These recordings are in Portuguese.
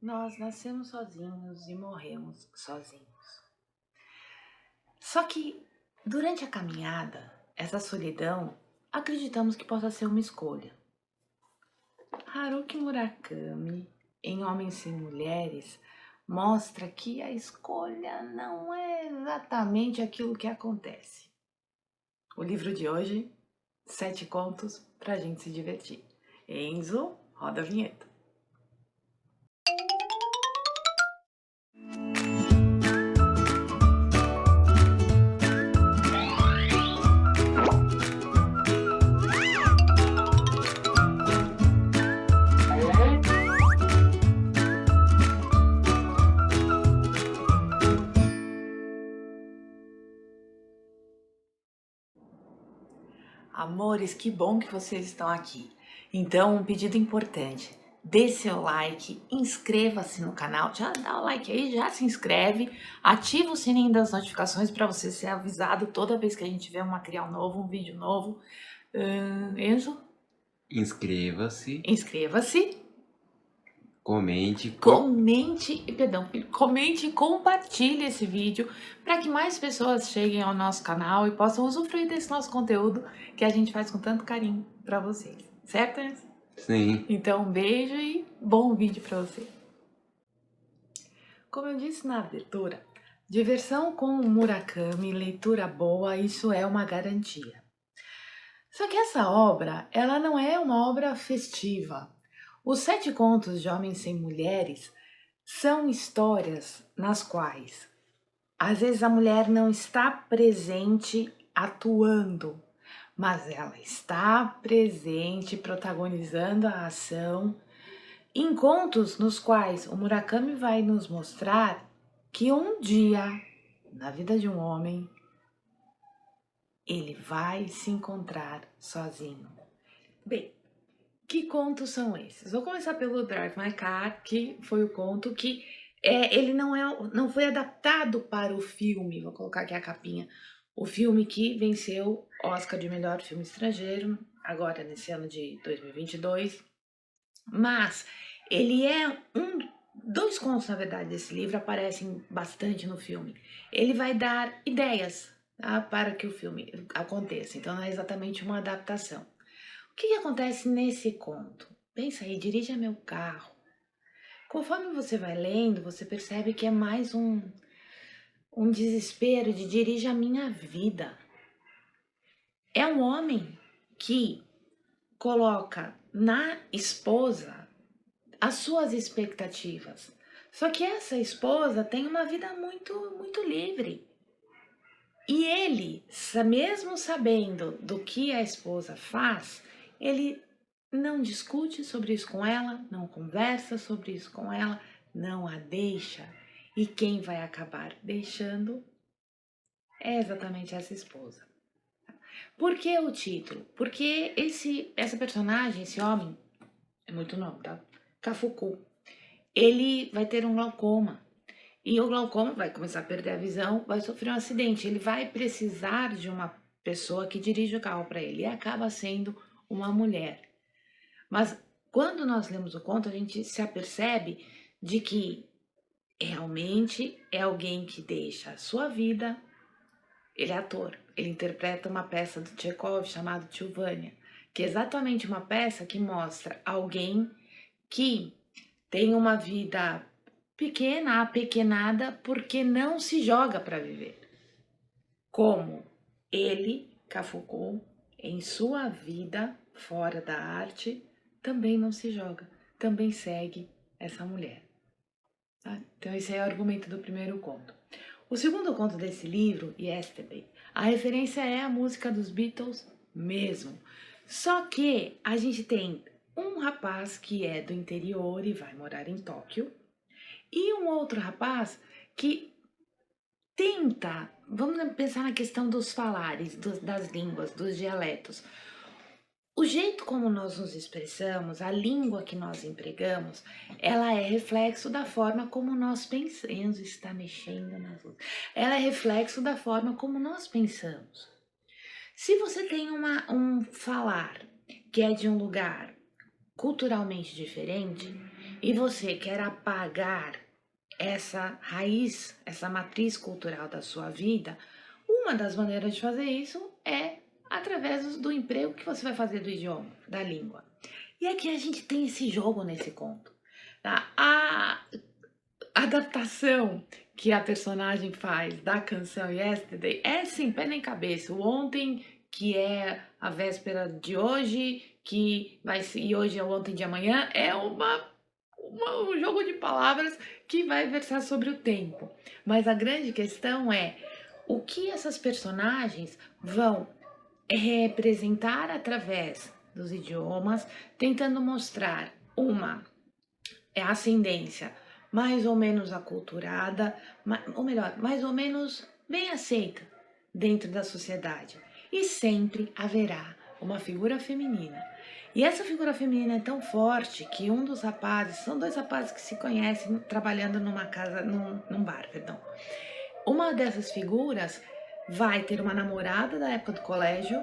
Nós nascemos sozinhos e morremos sozinhos. Só que, durante a caminhada, essa solidão, acreditamos que possa ser uma escolha. Haruki Murakami, em Homens Sem Mulheres, mostra que a escolha não é exatamente aquilo que acontece. O livro de hoje, 7 contos pra gente se divertir. Enzo, roda a vinheta. Amores, que bom que vocês estão aqui. Então, um pedido importante. Dê seu like, inscreva-se no canal, já dá o like aí, já se inscreve, ativa o sininho das notificações para você ser avisado toda vez que a gente tiver um material novo, um vídeo novo. Enzo? Inscreva-se, Inscreva-se, comente, comente e compartilhe esse vídeo para que mais pessoas cheguem ao nosso canal e possam usufruir desse nosso conteúdo que a gente faz com tanto carinho para vocês, certo, Enzo? Sim. Então, um beijo e bom vídeo para você. Como eu disse na abertura, diversão com Murakami, leitura boa, isso é uma garantia. Só que essa obra, ela não é uma obra festiva. Os 7 contos de Homens Sem Mulheres são histórias nas quais, às vezes, a mulher não está presente atuando, mas ela está presente, protagonizando a ação, em contos nos quais o Murakami vai nos mostrar que um dia, na vida de um homem, ele vai se encontrar sozinho. Bem, que contos são esses? Vou começar pelo Drive My Car, que foi o conto que ele não foi adaptado para o filme, vou colocar aqui a capinha, o filme que venceu Oscar de melhor filme estrangeiro, agora nesse ano de 2022, mas ele é dois contos, na verdade, desse livro aparecem bastante no filme. Ele vai dar ideias, tá, para que o filme aconteça, então não é exatamente uma adaptação. O que acontece nesse conto? Pensa aí, dirija meu carro. Conforme você vai lendo, você percebe que é mais um desespero de dirija a minha vida. É um homem que coloca na esposa as suas expectativas. Só que essa esposa tem uma vida muito livre. E ele, mesmo sabendo do que a esposa faz, ele não discute sobre isso com ela, não conversa sobre isso com ela, não a deixa. E quem vai acabar deixando é exatamente essa esposa. Por que o título? Porque essa personagem, esse homem, é muito nome, tá? Kafuku, ele vai ter um glaucoma. E o glaucoma vai começar a perder a visão, vai sofrer um acidente. Ele vai precisar de uma pessoa que dirige o carro para ele. E acaba sendo uma mulher. Mas quando nós lemos o conto, a gente se apercebe de que realmente é alguém que deixa a sua vida. Ele é ator, ele interpreta uma peça do Chekhov chamada Tchuvania, que é exatamente uma peça que mostra alguém que tem uma vida pequena, apequenada, porque não se joga para viver. Como ele, Kafuku, em sua vida fora da arte, também não se joga, também segue essa mulher. Tá? Então esse é o argumento do primeiro conto. O segundo conto desse livro, Yesterday, a referência é a música dos Beatles mesmo. Só que a gente tem um rapaz que é do interior e vai morar em Tóquio, e um outro rapaz que tenta, vamos pensar na questão dos falares, das línguas, dos dialetos. O jeito como nós nos expressamos, a língua que nós empregamos, ela é reflexo da forma como nós pensamos. Está mexendo nas luzes. Ela é reflexo da forma como nós pensamos. Se você tem um falar que é de um lugar culturalmente diferente e você quer apagar essa raiz, essa matriz cultural da sua vida, uma das maneiras de fazer isso é através do emprego que você vai fazer do idioma, da língua. E aqui a gente tem esse jogo nesse conto. Tá? A adaptação que a personagem faz da canção Yesterday é sem pé nem cabeça. O ontem, que é a véspera de hoje, que vai ser, e hoje é o ontem de amanhã, é um jogo de palavras que vai versar sobre o tempo. Mas a grande questão é o que essas personagens vão representar através dos idiomas, tentando mostrar uma ascendência mais ou menos aculturada, ou melhor, mais ou menos bem aceita dentro da sociedade. E sempre haverá uma figura feminina. E essa figura feminina é tão forte que um dos rapazes, são dois rapazes que se conhecem trabalhando numa casa, num bar, perdão. Uma dessas figuras vai ter uma namorada da época do colégio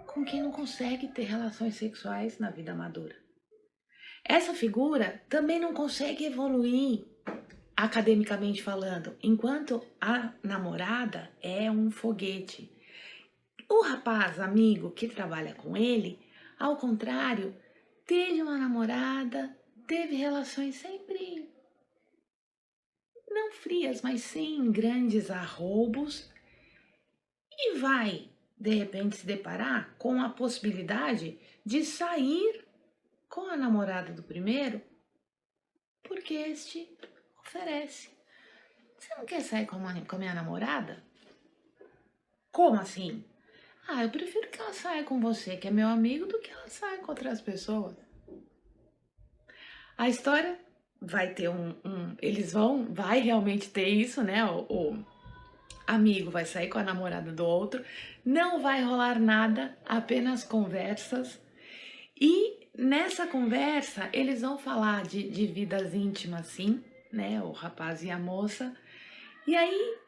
com quem não consegue ter relações sexuais na vida madura. Essa figura também não consegue evoluir academicamente falando, enquanto a namorada é um foguete. O rapaz amigo que trabalha com ele, ao contrário, teve uma namorada, teve relações sempre não frias, mas sem grandes arroubos, e vai, de repente, se deparar com a possibilidade de sair com a namorada do primeiro, porque este oferece. Você não quer sair com a minha namorada? Como assim? Ah, eu prefiro que ela saia com você, que é meu amigo, do que ela saia com outras pessoas. A história vai ter vai realmente ter isso, né? O amigo vai sair com a namorada do outro, não vai rolar nada, apenas conversas. E nessa conversa eles vão falar de vidas íntimas, sim, né? O rapaz e a moça. E aí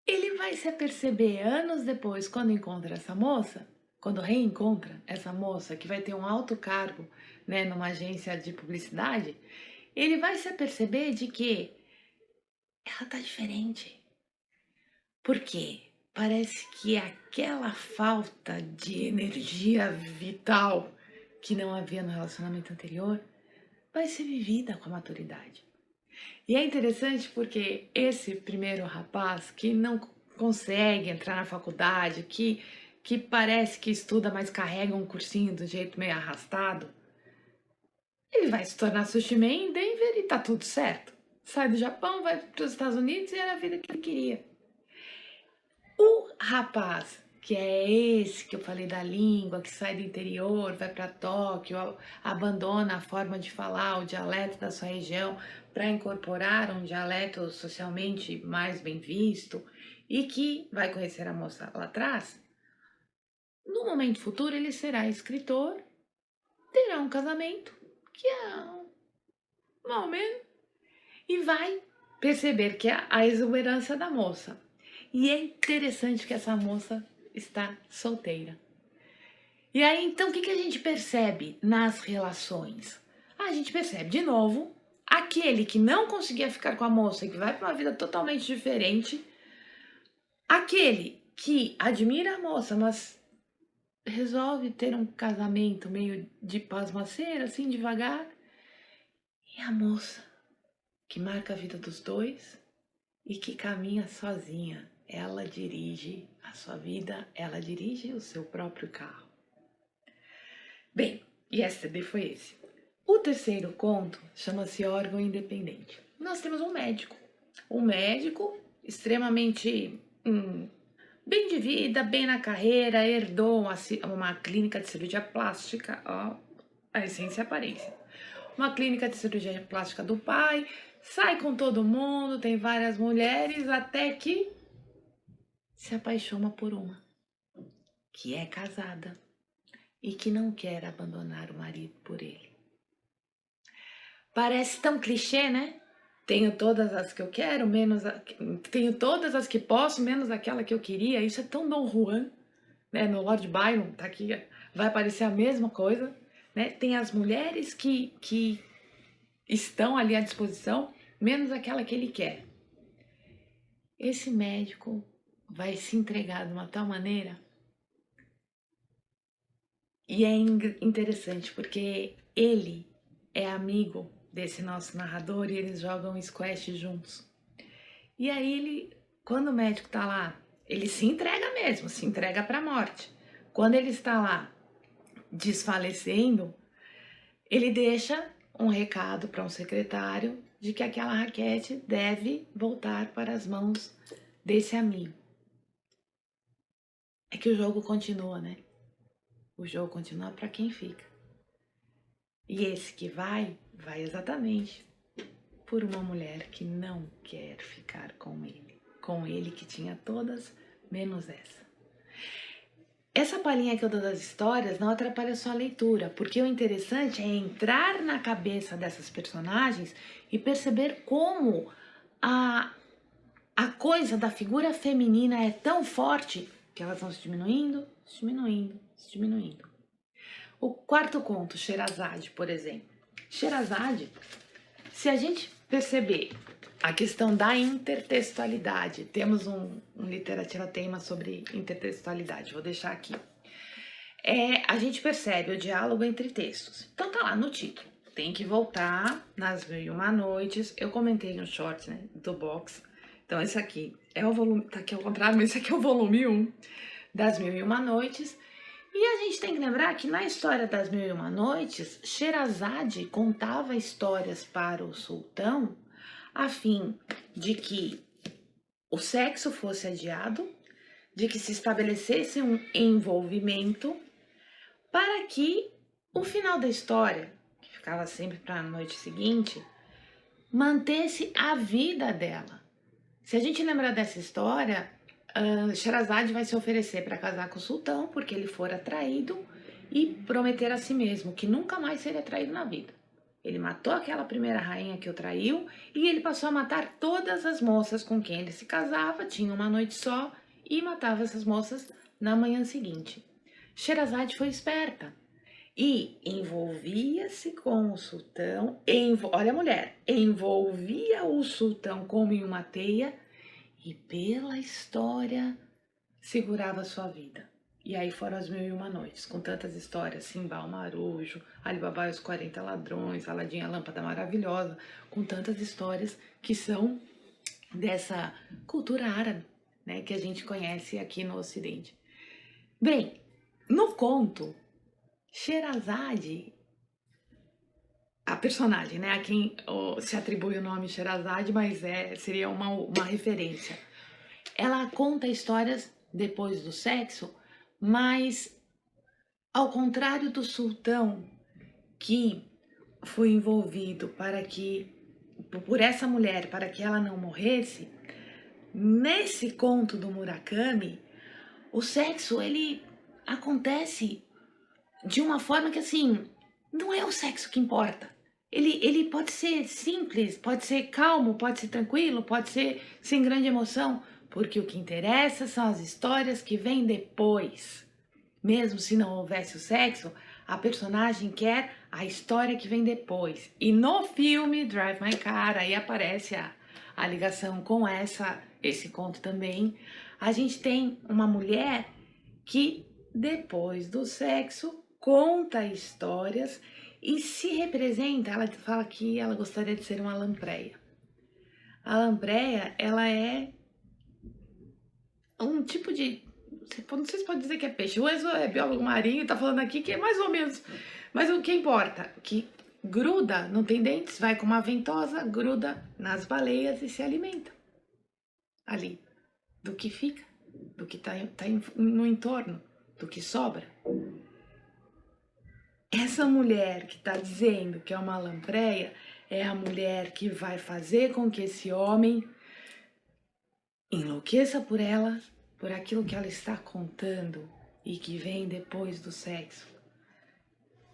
ele vai se aperceber anos depois, quando encontra essa moça, quando reencontra essa moça que vai ter um alto cargo, né, numa agência de publicidade, ele vai se aperceber de que ela tá diferente. Por quê? Parece que aquela falta de energia vital que não havia no relacionamento anterior vai ser vivida com a maturidade. E é interessante porque esse primeiro rapaz que não consegue entrar na faculdade, que parece que estuda, mas carrega um cursinho do jeito meio arrastado, ele vai se tornar sushi man em Denver e tá tudo certo. Sai do Japão, vai para os Estados Unidos e era a vida que ele queria. O rapaz, que é esse que eu falei da língua, que sai do interior, vai para Tóquio, abandona a forma de falar, o dialeto da sua região, para incorporar um dialeto socialmente mais bem visto, e que vai conhecer a moça lá atrás, no momento futuro ele será escritor, terá um casamento, que é mal menos, e vai perceber que é a exuberância da moça. E é interessante que essa moça está solteira. E aí, então, o que a gente percebe nas relações? A gente percebe, de novo, aquele que não conseguia ficar com a moça e que vai para uma vida totalmente diferente, aquele que admira a moça, mas resolve ter um casamento meio de pasmaceira, assim, devagar, e a moça que marca a vida dos dois e que caminha sozinha. Ela dirige a sua vida, ela dirige o seu próprio carro. Bem, Yesterday foi esse. O terceiro conto chama-se Órgão Independente. Nós temos um médico extremamente bem de vida, bem na carreira, herdou uma clínica de cirurgia plástica, ó, a essência e a aparência. Uma clínica de cirurgia plástica do pai, sai com todo mundo, tem várias mulheres, até que se apaixona por uma, que é casada. e que não quer abandonar o marido por ele. Parece tão clichê, né? Tenho todas as que eu quero, tenho todas as que posso, menos aquela que eu queria. Isso é tão Dom Juan, né? No Lord Byron, tá aqui, vai aparecer a mesma coisa, né? Tem as mulheres que estão ali à disposição, menos aquela que ele quer. Esse médico vai se entregar de uma tal maneira. E é interessante porque ele é amigo desse nosso narrador e eles jogam squash juntos. E aí quando o médico tá lá, ele se entrega mesmo, se entrega para a morte. Quando ele está lá desfalecendo, ele deixa um recado para um secretário de que aquela raquete deve voltar para as mãos desse amigo. É que o jogo continua, né? O jogo continua para quem fica. E esse que vai exatamente por uma mulher que não quer ficar com ele que tinha todas, menos essa. Essa palhinha que eu dou das histórias não atrapalha só a leitura, porque o interessante é entrar na cabeça dessas personagens e perceber como a coisa da figura feminina é tão forte que elas vão se diminuindo, se diminuindo, se diminuindo. O quarto conto, Sherazade, por exemplo. Sherazade, se a gente perceber a questão da intertextualidade, temos um literatura-tema sobre intertextualidade, vou deixar aqui. A gente percebe o diálogo entre textos. Então tá lá no título. Tem que voltar nas 1001 Noites. Eu comentei no short, né, do box. Então esse aqui é o volume, tá aqui ao contrário, mas esse aqui é o volume 1 das 1001 Noites. E a gente tem que lembrar que na história das 1001 Noites, Sherazade contava histórias para o sultão a fim de que o sexo fosse adiado, de que se estabelecesse um envolvimento para que o final da história, que ficava sempre para a noite seguinte, mantesse a vida dela. Se a gente lembrar dessa história, Sherazade vai se oferecer para casar com o sultão porque ele fora traído e prometer a si mesmo que nunca mais seria traído na vida. Ele matou aquela primeira rainha que o traiu e ele passou a matar todas as moças com quem ele se casava, tinha uma noite só e matava essas moças na manhã seguinte. Sherazade foi esperta e envolvia-se com o sultão, olha a mulher, envolvia o sultão como em uma teia e pela história segurava sua vida. E aí foram as 1001 Noites, com tantas histórias, Simbá o Marujo, Alibaba e os 40 Ladrões, Aladim a Lâmpada Maravilhosa, com tantas histórias que são dessa cultura árabe, né, que a gente conhece aqui no Ocidente. Bem, no conto, Sherazade, a personagem, né, a quem se atribui o nome Sherazade, mas seria uma referência. Ela conta histórias depois do sexo, mas ao contrário do sultão que foi envolvido por essa mulher para que ela não morresse, nesse conto do Murakami, o sexo ele acontece de uma forma que assim, não é o sexo que importa. Ele pode ser simples, pode ser calmo, pode ser tranquilo, pode ser sem grande emoção, porque o que interessa são as histórias que vêm depois. Mesmo se não houvesse o sexo, a personagem quer a história que vem depois. E no filme Drive My Car, aí aparece a ligação com esse conto também. A gente tem uma mulher que, depois do sexo, conta histórias e se representa. Ela fala que ela gostaria de ser uma lampreia. A lampreia, ela é um tipo de... Não sei se pode dizer que é peixe. O Enzo é biólogo marinho e tá falando aqui que é mais ou menos. Mas o que importa? Que gruda, não tem dentes, vai com uma ventosa, gruda nas baleias e se alimenta. Ali. Do que fica. Do que tá no entorno. Do que sobra. Essa mulher que tá dizendo que é uma lampreia é a mulher que vai fazer com que esse homem enlouqueça por ela, por aquilo que ela está contando e que vem depois do sexo.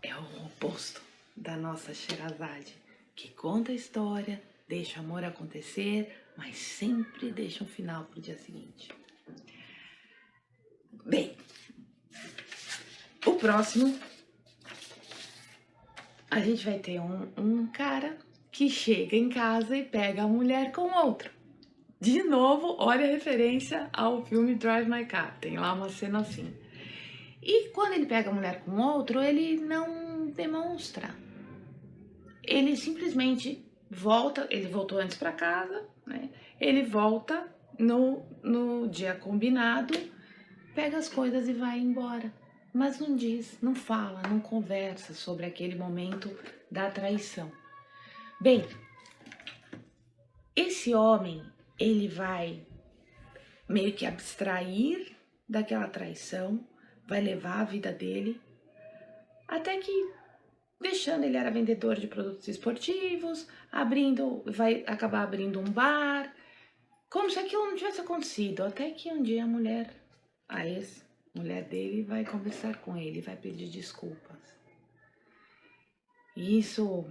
é o oposto da nossa Sherazade, que conta a história, deixa o amor acontecer, mas sempre deixa um final pro dia seguinte. Bem, o próximo, a gente vai ter um cara que chega em casa e pega a mulher com outro. De novo, olha a referência ao filme Drive My Car, tem lá uma cena assim. E quando ele pega a mulher com outro, ele não demonstra. Ele simplesmente volta, ele voltou antes para casa, né? Ele volta no dia combinado, pega as coisas e vai embora. Mas não diz, não fala, não conversa sobre aquele momento da traição. Bem, esse homem, ele vai meio que abstrair daquela traição, vai levar a vida dele, até que, deixando, ele era vendedor de produtos esportivos, vai acabar abrindo um bar, como se aquilo não tivesse acontecido, até que um dia a ex-mulher dele, vai conversar com ele, vai pedir desculpas. E isso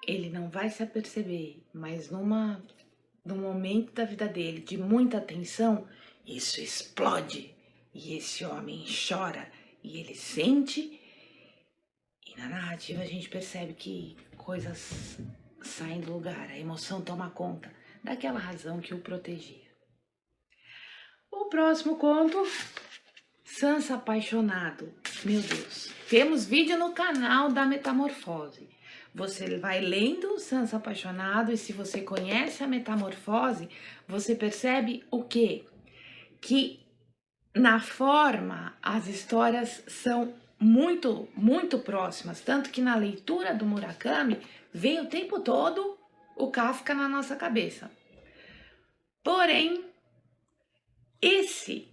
ele não vai se aperceber, mas num momento da vida dele de muita tensão, isso explode e esse homem chora e ele sente. E na narrativa a gente percebe que coisas saem do lugar, a emoção toma conta daquela razão que o protegia. O próximo conto, Sansa Apaixonado. Meu Deus, temos vídeo no canal da Metamorfose. Você vai lendo Sansa Apaixonado e se você conhece a Metamorfose, você percebe o quê? Que na forma as histórias são muito, muito próximas, tanto que na leitura do Murakami vem o tempo todo o Kafka na nossa cabeça. Porém, esse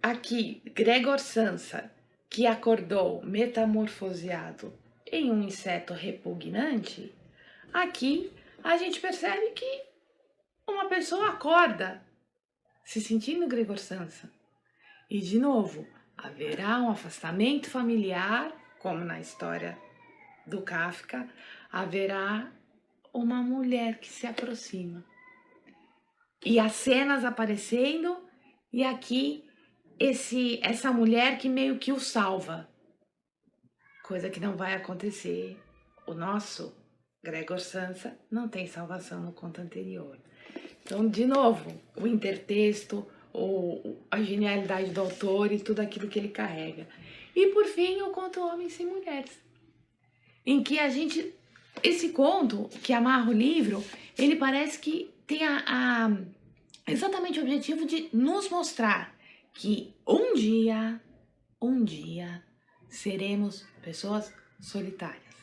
aqui, Gregor Samsa, que acordou metamorfoseado em um inseto repugnante, aqui a gente percebe que uma pessoa acorda se sentindo Gregor Samsa. E de novo, haverá um afastamento familiar, como na história do Kafka, haverá uma mulher que se aproxima. E as cenas aparecendo, e aqui essa mulher que meio que o salva. Coisa que não vai acontecer. O nosso Gregor Samsa não tem salvação no conto anterior. Então, de novo, o intertexto, a genialidade do autor e tudo aquilo que ele carrega. E por fim, o conto Homens Sem Mulheres, em que esse conto que amarra o livro, ele parece que tem exatamente o objetivo de nos mostrar que um dia, seremos pessoas solitárias,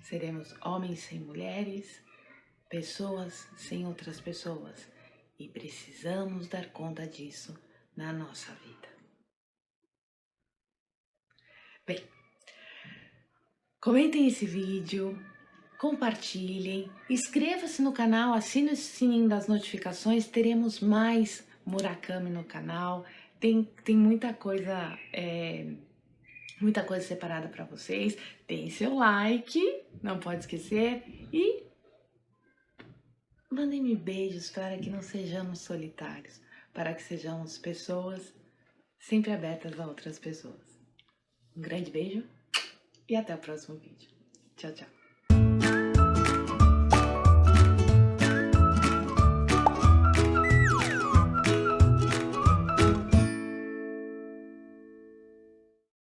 seremos homens sem mulheres, pessoas sem outras pessoas. E precisamos dar conta disso na nossa vida. Bem, comentem esse vídeo, compartilhem, inscreva-se no canal, assine o sininho das notificações, teremos mais Murakami no canal, tem muita coisa separada para vocês, deem seu like, não pode esquecer, e mandem-me beijos para que não sejamos solitários, para que sejamos pessoas sempre abertas a outras pessoas. Um grande beijo e até o próximo vídeo. Tchau, tchau.